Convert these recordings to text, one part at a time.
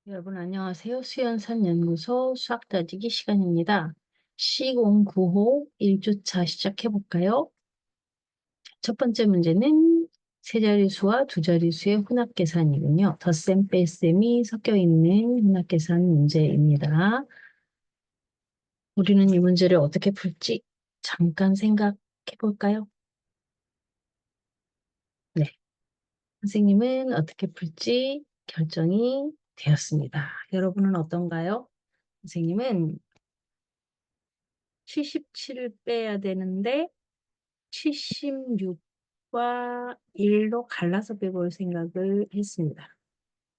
여러분 안녕하세요. 수연산 연구소 수학 따지기 시간입니다. 시공9호 1주차 시작해 볼까요? 첫 번째 문제는 세 자릿수와 두 자릿수의 혼합 계산이군요. 덧셈 뺄셈이 섞여 있는 혼합 계산 문제입니다. 우리는 이 문제를 어떻게 풀지 잠깐 생각해 볼까요? 네, 선생님은 어떻게 풀지 결정이 되었습니다. 여러분은 어떤가요? 선생님은 77을 빼야 되는데 76과 1로 갈라서 빼볼 생각을 했습니다.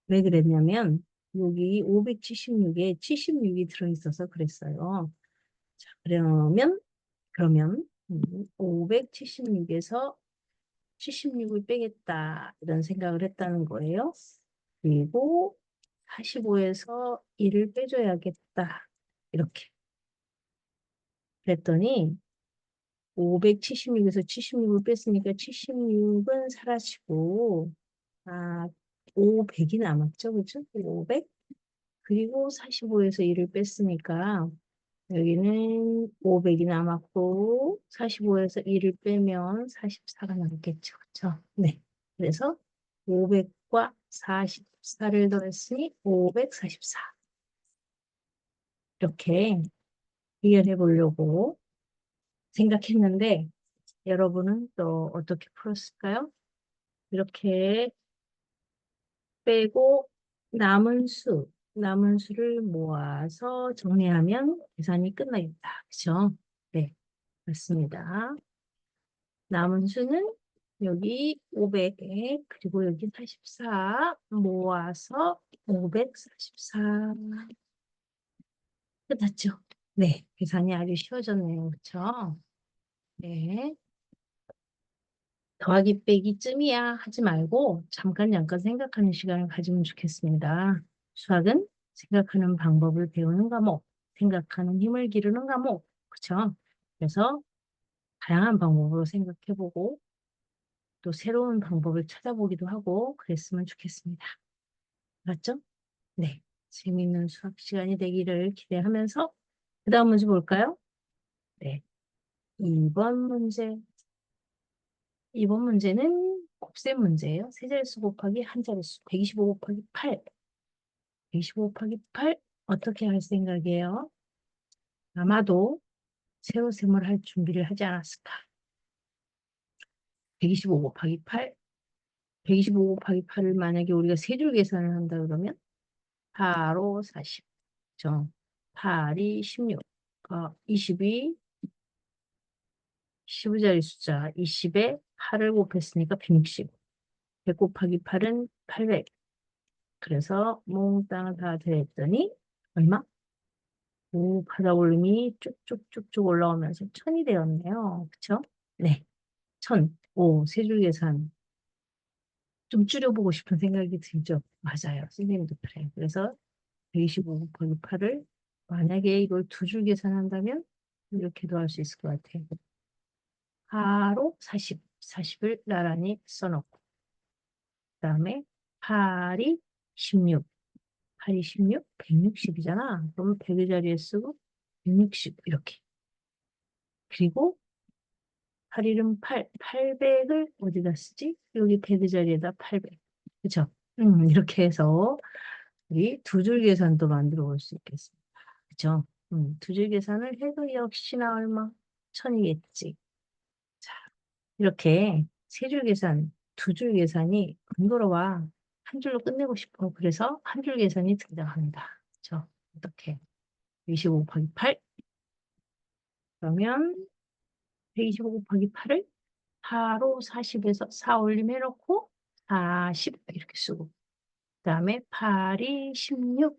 왜 그랬냐면 여기 576에 76이 들어있어서 그랬어요. 자, 그러면 576에서 76을 빼겠다 이런 생각을 했다는 거예요. 그리고 45에서 1을 빼줘야겠다 이렇게 그랬더니 576에서 76을 뺐으니까 76은 사라지고, 500이 남았죠. 그죠? 500? 그리고 45에서 1을 뺐으니까, 여기는 500이 남았고, 45에서 1을 빼면 44가 남겠죠. 그죠? 네. 그래서 500과 44를 더했으니 544. 이렇게 해결해 보려고 생각했는데, 여러분은 또 어떻게 풀었을까요? 이렇게 빼고 남은 수를 모아서 정리하면 계산이 끝나겠다. 그죠? 네, 맞습니다. 남은 수는 여기 500, 그리고 여기 44 모아서 544. 끝났죠? 네, 계산이 아주 쉬워졌네요. 그쵸? 네. 더하기 빼기쯤이야 하지 말고 잠깐 생각하는 시간을 가지면 좋겠습니다. 수학은 생각하는 방법을 배우는 과목, 생각하는 힘을 기르는 과목, 그쵸? 그래서 다양한 방법으로 생각해보고 또 새로운 방법을 찾아보기도 하고 그랬으면 좋겠습니다. 맞죠? 네. 재미있는 수학 시간이 되기를 기대하면서 그 다음 문제 볼까요? 네. 2번 문제. 이번 문제는 곱셈 문제예요. 세 자릿수 곱하기 한 자릿수. 125 곱하기 8. 125 곱하기 8 어떻게 할 생각이에요? 아마도 세로셈을 할 준비를 하지 않았을까. 125 곱하기 8. 125 곱하기 8을 만약에 우리가 세 줄 계산을 한다 그러면 8로 40. 죠. 8이 16. 22, 15자리 숫자 20에 8을 곱했으니까 160. 100 곱하기 8은 800. 그래서 몽땅 다 더했더니 얼마? 오, 바다 볼륨이 쭉쭉쭉쭉 올라오면서 1000이 되었네요. 그쵸? 네. 1000. 오, 세 줄 계산. 좀 줄여보고 싶은 생각이 들죠? 맞아요. 선생님도 그래요. 그래서 125 곱하기 8을 만약에 이걸 두 줄 계산한다면 이렇게도 할 수 있을 것 같아요. 바로 40. 40을 나란히 써놓고 그 다음에 8이 16. 8이 16? 160이잖아. 그러면 100의 자리에 쓰고 160 이렇게. 그리고 8일은 8, 800을 어디다 쓰지? 여기 100의 자리에다 800. 그쵸? 이렇게 해서 우리 두 줄 계산도 만들어 볼 수 있겠습니다. 그쵸? 두 줄 계산을 해도 역시나 얼마? 1000이겠지. 자, 이렇게 세 줄 계산, 두 줄 계산이 번거로워. 한 줄로 끝내고 싶어. 그래서 한 줄 계산이 등장합니다. 그쵸? 어떻게? 25 곱하기 8. 그러면 125 곱하기 8을 4로 40에서 4 올림해놓고 40 이렇게 쓰고 그 다음에 8이 16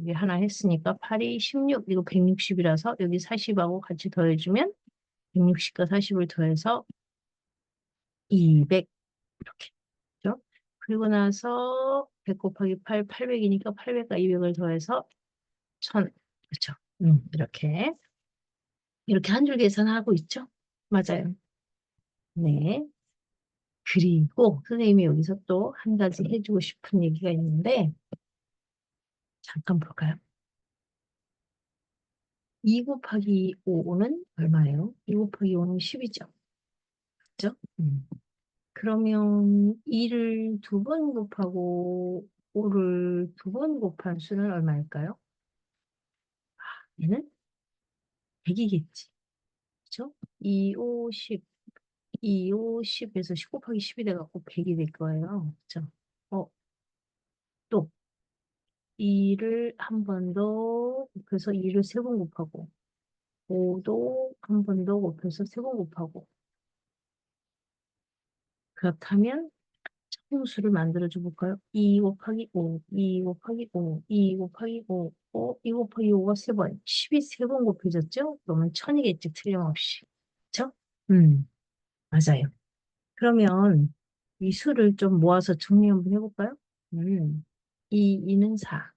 여기 하나 했으니까 8이 16 이거 160이라서 여기 40하고 같이 더해주면 160과 40을 더해서 200 이렇게 그죠? 그리고 나서 100 곱하기 8, 800이니까 800과 200을 더해서 1000 그렇죠? 이렇게 한 줄 계산하고 있죠? 맞아요. 네. 그리고 선생님이 여기서 또 한 가지 해주고 싶은 얘기가 있는데 잠깐 볼까요? 2 곱하기 5는 얼마예요? 2 곱하기 5는 10이죠. 그죠? 그러면 2를 두 번 곱하고 5를 두 번 곱한 수는 얼마일까요? 얘는 100이겠지. 그죠? 2, 5, 10. 2, 5, 10에서 10 곱하기 10이 돼갖고 100이 될 거예요. 그죠? 또 2를 한 번 더 곱해서 2를 세 번 곱하고 5도 한 번 더 곱해서 세 번 곱하고 그렇다면 짝수를 만들어 줘 볼까요? 2 곱하기 5, 2 곱하기 5, 2 곱하기 5, 2 곱하기 5가 세 번, 10이 세 번 곱해졌죠? 그러면 1000이겠지, 틀림없이. 그쵸? 음, 맞아요. 그러면 이 수를 좀 모아서 정리 한번 해볼까요? 2는 4,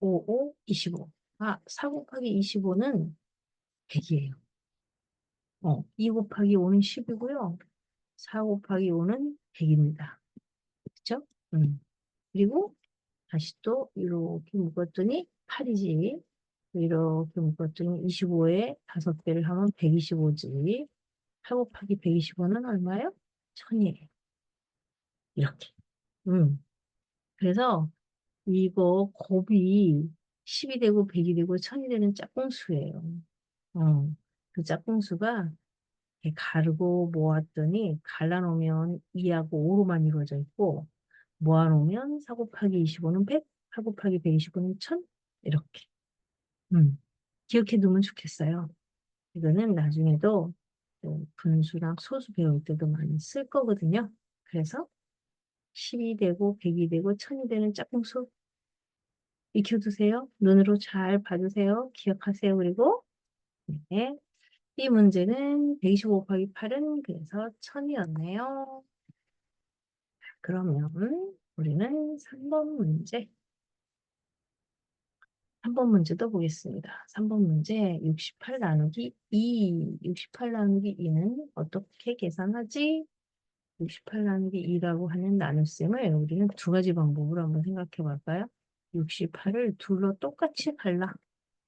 5, 25. 4 곱하기 25는 100이에요. 2 곱하기 5는 10이고요. 4 곱하기 5는 100입니다. 그쵸? 그리고 다시 또 이렇게 묶었더니 8이지. 이렇게 묶었더니 25에 5배를 하면 125지. 8 곱하기 125는 얼마예요? 1000이에요. 이렇게. 음. 그래서 이거 곱이 10이 되고 100이 되고 1000이 되는 짝꿍수예요. 어. 그 짝꿍수가 이렇게 가르고 모았더니 갈라놓으면 2하고 5로만 이루어져 있고 모아놓으면 4 곱하기 25는 100, 8 곱하기 125는 1000 이렇게 기억해 두면 좋겠어요. 이거는 나중에도 분수랑 소수 배울 때도 많이 쓸 거거든요. 그래서 10이 되고 100이 되고 1000이 되는 짝꿍수 익혀두세요. 눈으로 잘 봐주세요. 기억하세요. 그리고 네. 이 문제는 125 곱하기 8은 그래서 1000이었네요. 그러면 우리는 3번 문제. 3번 문제도 보겠습니다. 3번 문제 68 나누기 2. 68 나누기 2는 어떻게 계산하지? 68 나누기 2라고 하는 나눗셈을 우리는 두 가지 방법으로 한번 생각해 볼까요? 68을 둘로 똑같이 갈라.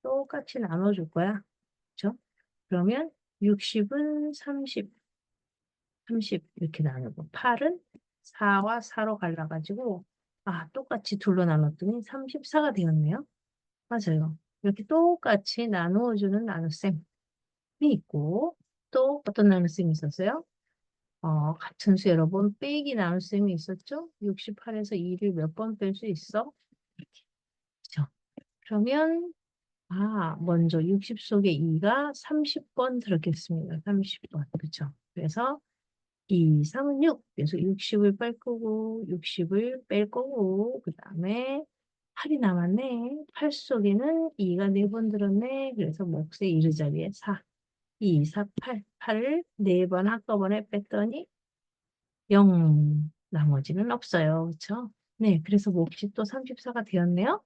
똑같이 나눠줄 거야. 그렇죠? 그러면 60은 30, 30 이렇게 나누고 8은 4와 4로 갈라가지고 똑같이 둘로 나눴더니 34가 되었네요. 맞아요. 이렇게 똑같이 나누어주는 나눗셈이 있고 또 어떤 나눗셈이 있었어요? 같은 수 여러 번 빼기 나눗셈이 있었죠? 68에서 2를 몇 번 뺄 수 있어? 이렇게. 그죠? 그러면 먼저 60 속에 2가 30번 들었겠습니다. 30번. 그죠? 그래서 2, 3은 6. 그래서 60을 뺄 거고, 60을 뺄 거고, 그 다음에 8이 남았네. 8 속에는 2가 4번 들었네. 그래서 몫의 이르 자리에 4. 2, 4, 8. 8을 4번 한꺼번에 뺐더니 0. 나머지는 없어요. 그쵸? 네, 그래서 몫이 또 34가 되었네요.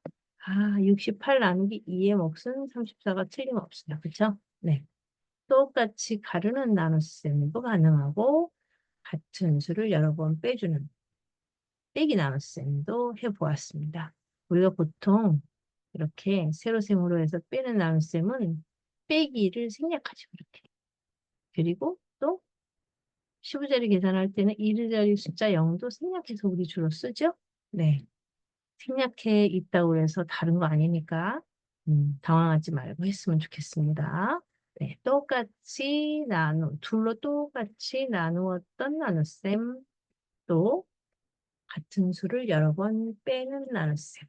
68 나누기 2의 몫은 34가 틀림없어요. 그쵸? 네. 똑같이 가르는 나눗셈도 가능하고 같은 수를 여러 번 빼주는 빼기 나눗셈도 해보았습니다. 우리가 보통 이렇게 세로셈으로 해서 빼는 나눗셈은 빼기를 생략하죠. 이렇게. 그리고 또 15자리 계산할 때는 이르자리 숫자 0도 생략해서 우리 주로 쓰죠. 네. 생략해 있다고 해서 다른 거 아니니까 당황하지 말고 했으면 좋겠습니다. 네, 둘로 똑같이 나누었던 나눗셈, 또 같은 수를 여러 번 빼는 나눗셈.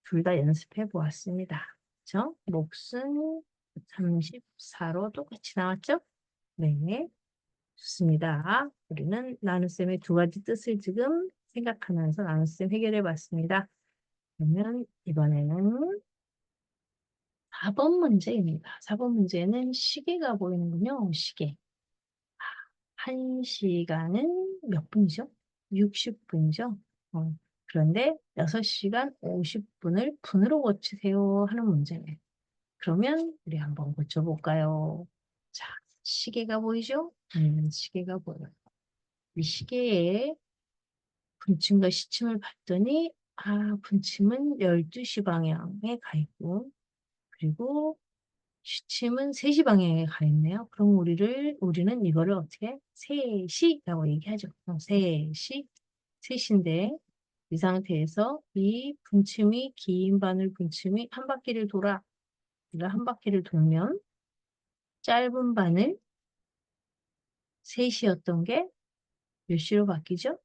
둘 다 연습해 보았습니다. 그죠? 몫은 34로 똑같이 나왔죠? 네, 좋습니다. 우리는 나눗셈의 두 가지 뜻을 지금 생각하면서 나눗셈 해결해 봤습니다. 그러면 이번에는 4번 문제입니다. 4번 문제는 시계가 보이는군요. 시계. 1시간은 몇 분이죠? 60분이죠? 그런데 6시간 50분을 분으로 고치세요 하는 문제네요. 그러면 우리 한번 고쳐볼까요? 자, 시계가 보이죠? 시계가 보여요. 이 시계의 분침과 시침을 봤더니 분침은 12시 방향에 가 있고, 그리고 시침은 3시 방향에 가 있네요. 그럼 우리는 이거를 어떻게? 3시라고 얘기하죠. 3시, 3시인데, 이 상태에서 이 분침이, 긴 바늘 분침이 한 바퀴를 돌아. 우리가 한 바퀴를 돌면, 짧은 바늘 3시였던 게 몇 시로 바뀌죠?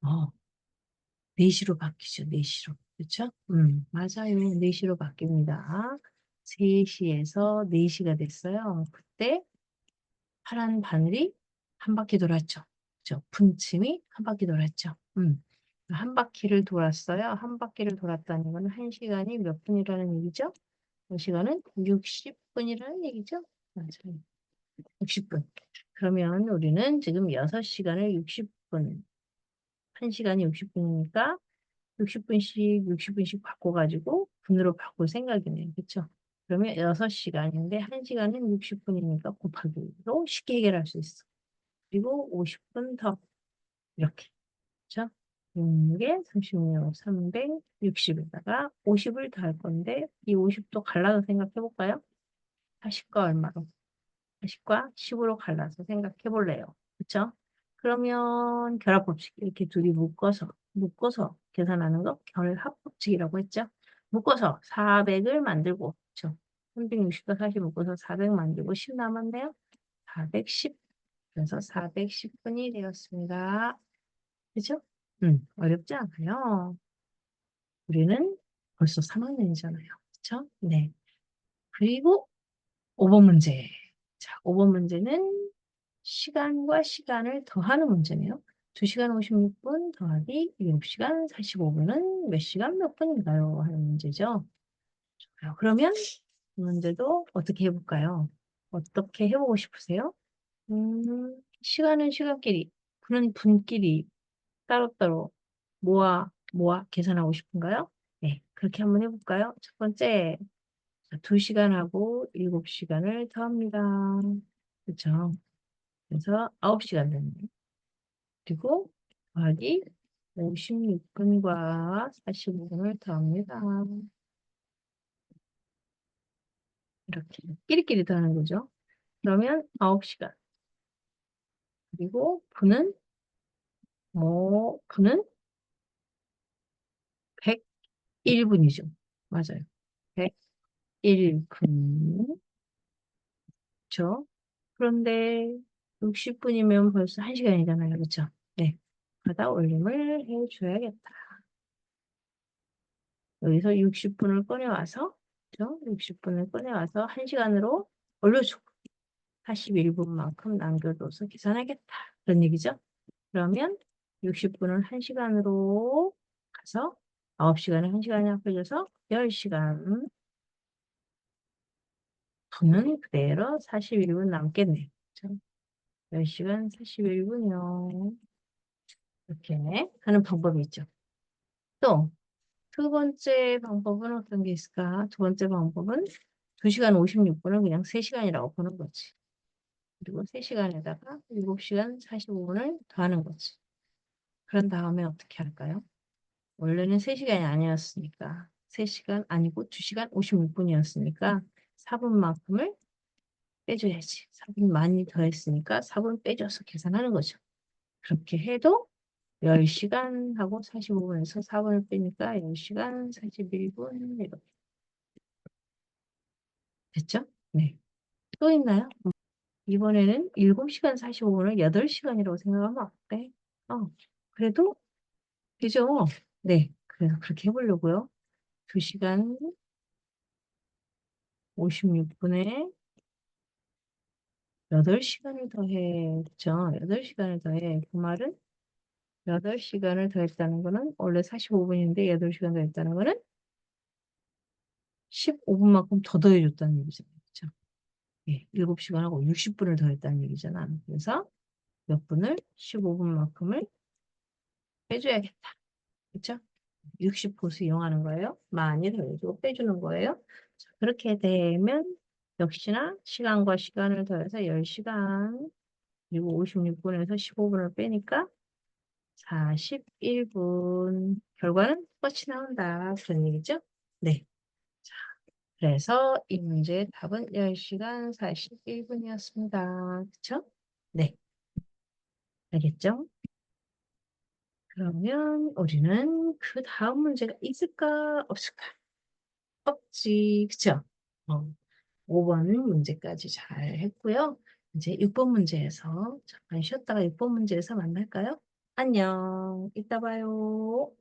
어, 4시로 바뀌죠. 4시로. 그렇죠? 맞아요. 4시로 바뀝니다. 3시에서 4시가 됐어요. 그때 파란 바늘이 한 바퀴 돌았죠. 그죠? 분침이 한 바퀴 돌았죠. 한 바퀴를 돌았어요. 한 바퀴를 돌았다는 거는 1시간이 몇 분이라는 얘기죠? 1시간은 60분이라는 얘기죠? 맞아요. 60분. 그러면 우리는 지금 6시간을 60분, 1시간이 60분이니까 60분씩 바꿔가지고 분으로 바꿀 생각이네요. 그쵸? 그러면 6시간인데 1시간은 60분이니까 곱하기로 쉽게 해결할 수 있어. 그리고 50분 더. 이렇게. 그쵸? 이게 36, 360에다가 50을 더 할 건데 이 50도 갈라서 생각해 볼까요? 40과 얼마로? 40과 10으로 갈라서 생각해 볼래요. 그쵸? 그러면 결합법칙 이렇게 둘이 묶어서 계산하는 거 결합법칙이라고 했죠. 묶어서 400을 만들고 그쵸? 360과 40 묶어서 400 만들고 10 남았네요. 410 그래서 410분이 되었습니다. 그죠? 어렵지 않아요. 우리는 벌써 3학년이잖아요. 그쵸? 네. 그리고 5번 문제. 자, 5번 문제는 시간과 시간을 더하는 문제네요. 2시간 56분 더하기 7시간 45분은 몇 시간 몇 분인가요? 하는 문제죠. 그러면 이 문제도 어떻게 해볼까요? 어떻게 해보고 싶으세요? 시간은 시간끼리, 분은 분끼리 따로따로 모아 계산하고 싶은가요? 네, 그렇게 한번 해볼까요? 첫 번째, 2시간하고 7시간을 더합니다. 그렇죠? 그래서 9시간 됐네. 그리고 더하기 56분과 45분을 더합니다. 이렇게 끼리끼리 더하는 거죠. 그러면 9시간. 그리고 분은 101분이죠. 맞아요. 101분. 그렇죠? 그런데 60분이면 벌써 1시간이잖아요. 그렇죠? 네. 바다 올림을 해줘야겠다. 여기서 60분을 꺼내와서, 그죠? 60분을 꺼내와서 1시간으로 올려주고 41분만큼 남겨둬서 계산하겠다. 그런 얘기죠. 그러면 60분을 1시간으로 가서 9시간을 1시간에 합해져서 10시간. 분은 그대로 41분 남겠네. 그죠? 10시간 41분이요. 이렇게 하는 방법이 있죠. 또, 두 번째 방법은 어떤 게 있을까? 두 번째 방법은 2시간 56분을 그냥 3시간이라고 보는 거지. 그리고 3시간에다가 7시간 45분을 더하는 거지. 그런 다음에 어떻게 할까요? 원래는 3시간이 아니었으니까 3시간 아니고 2시간 56분이었으니까 4분만큼을 빼줘야지. 4분 많이 더했으니까 4분 빼줘서 계산하는 거죠. 그렇게 해도 10시간하고 45분에서 4분을 빼니까 10시간 41분 이렇게 됐죠? 네. 또 있나요? 이번에는 7시간 45분을 8시간이라고 생각하면 어때? 그래도 되죠? 네. 그래서 그렇게 해보려고요. 2시간 56분에 8시간을 더해. 그죠? 8시간을 더해. 그 말은 8시간을 더했다는 거는 원래 45분인데 8시간 더했다는 거는 15분만큼 더 더해줬다는 얘기잖아요. 그죠? 예, 7시간하고 60분을 더했다는 얘기잖아. 그래서 몇 분을? 15분만큼을 빼줘야겠다. 그쵸? 60보수 이용하는 거예요. 많이 더해주고 빼주는 거예요. 자, 그렇게 되면 역시나 시간과 시간을 더해서 10시간 그리고 56분에서 15분을 빼니까 41분 결과는 똑같이 나온다. 그런 얘기죠? 네. 자, 그래서 이 문제의 답은 10시간 41분이었습니다. 그쵸? 네. 알겠죠? 그러면 우리는 그 다음 문제가 있을까, 없을까? 없지. 그쵸? 어, 5번 문제까지 잘 했고요. 이제 6번 문제에서 잠깐 쉬었다가 6번 문제에서 만날까요? 안녕. 이따 봐요.